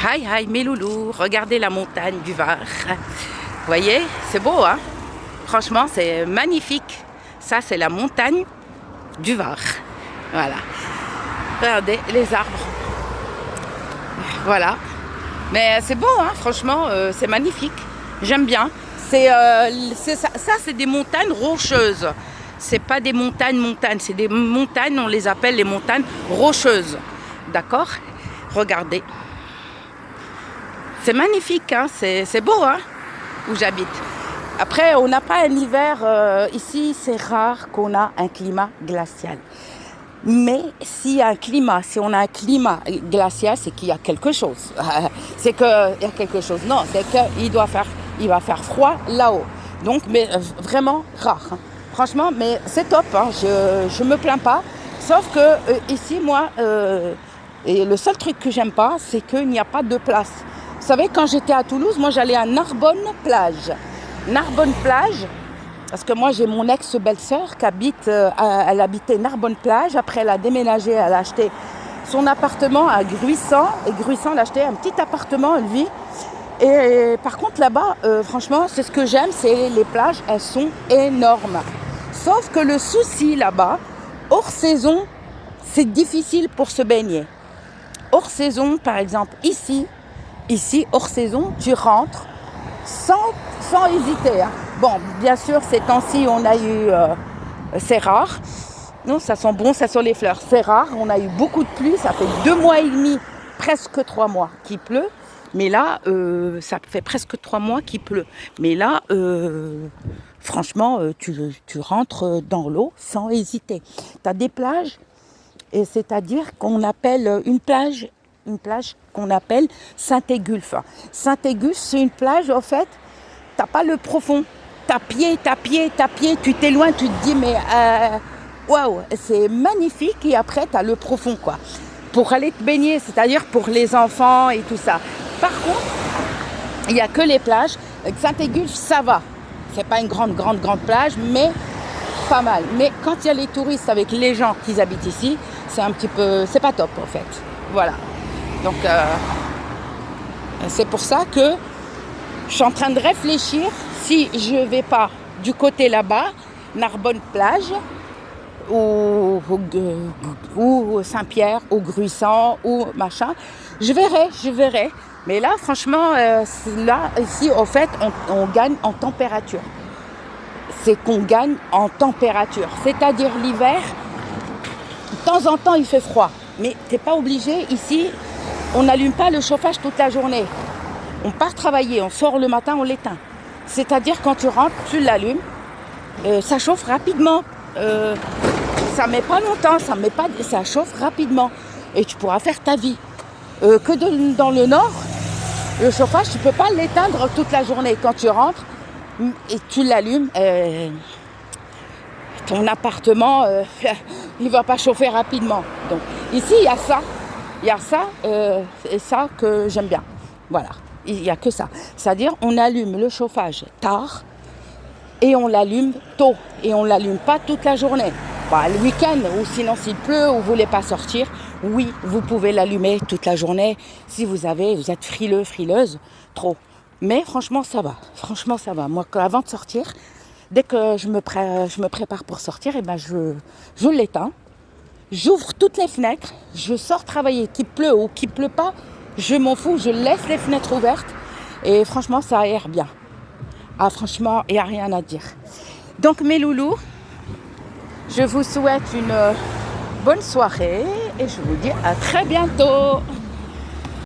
Hi, hi, mes loulous, regardez la montagne du Var. Vous voyez, c'est beau, hein? Franchement, c'est magnifique. Ça, c'est la montagne du Var. Voilà. Regardez les arbres. Voilà. Mais c'est beau, hein? Franchement, c'est magnifique. J'aime bien. Ça, c'est des montagnes rocheuses. C'est pas des montagnes, c'est des montagnes, on les appelle les montagnes rocheuses. D'accord? Regardez. C'est magnifique, hein? C'est beau, hein? Où j'habite. Après, on n'a pas un hiver, ici c'est rare qu'on a un climat glacial. Mais si on a un climat glacial, c'est qu'il y a quelque chose. C'est qu'il y a quelque chose. Non, c'est qu'il va faire froid là-haut. Donc, mais vraiment rare. Hein. Franchement, mais c'est top. Hein. Je me plains pas. Sauf que ici, moi, et le seul truc que j'aime pas, c'est qu'il n'y a pas de place. Vous savez, quand j'étais à Toulouse, moi j'allais à Narbonne-Plage. Narbonne-Plage, parce que moi j'ai mon ex-belle-sœur qui habite, elle habitait Narbonne-Plage. Après elle a déménagé, elle a acheté son appartement à Gruissant. Et Gruissant, elle a acheté un petit appartement, elle vit. Et par contre là-bas, franchement, c'est ce que j'aime, c'est les plages, elles sont énormes. Sauf que le souci là-bas, hors saison, c'est difficile pour se baigner. Hors saison, par exemple, ici, hors saison, tu rentres sans hésiter. Hein. Bon, bien sûr, ces temps-ci, on a eu... c'est rare. Non, ça sent bon, ça sent les fleurs. C'est rare, on a eu beaucoup de pluie. Ça fait 2 mois et demi, presque 3 mois qu'il pleut. Mais là, ça fait presque 3 mois qu'il pleut. Mais là, franchement, tu rentres dans l'eau sans hésiter. Tu as des plages, et c'est-à-dire qu'on appelle une plage qu'on appelle Saint-Égulphe. Saint-Égulphe, c'est une plage, en fait, t'as pas le profond. T'as pied, tu t'éloignes, tu te dis, mais waouh, c'est magnifique. Et après, t'as le profond, quoi. Pour aller te baigner, c'est-à-dire pour les enfants et tout ça. Par contre, il n'y a que les plages. Saint-Égulphe, ça va. C'est pas une grande plage, mais pas mal. Mais quand il y a les touristes avec les gens qui habitent ici, c'est un petit peu... c'est pas top, en fait. Voilà. Donc, c'est pour ça que je suis en train de réfléchir si je vais pas du côté là-bas, Narbonne-Plage, ou Saint-Pierre, ou Gruissant, ou machin. Je verrai. Mais là, franchement, ici, en fait, on gagne en température. C'est qu'on gagne en température. C'est-à-dire l'hiver, de temps en temps, il fait froid. Mais t'es pas obligé, ici, on n'allume pas le chauffage toute la journée. On part travailler, on sort le matin, on l'éteint. C'est-à-dire quand tu rentres, tu l'allumes, ça chauffe rapidement. Ça met pas longtemps, ça chauffe rapidement. Et tu pourras faire ta vie. Dans le nord, le chauffage, tu peux pas l'éteindre toute la journée. Quand tu rentres et tu l'allumes, ton appartement, il va pas chauffer rapidement. Donc ici, il y a ça. Et ça que j'aime bien. Voilà, il n'y a que ça. C'est-à-dire, on allume le chauffage tard et on l'allume tôt. Et on ne l'allume pas toute la journée. Bah, le week-end, ou sinon s'il pleut ou vous ne voulez pas sortir, oui, vous pouvez l'allumer toute la journée si vous êtes frileuse, trop. Mais franchement, ça va. Moi, avant de sortir, dès que je me prépare pour sortir, et ben je l'éteins. J'ouvre toutes les fenêtres, je sors travailler, qu'il pleut ou qu'il pleut pas, je m'en fous, je laisse les fenêtres ouvertes et franchement ça aère bien. Ah franchement, il n'y a rien à dire. Donc mes loulous, je vous souhaite une bonne soirée et je vous dis à très bientôt.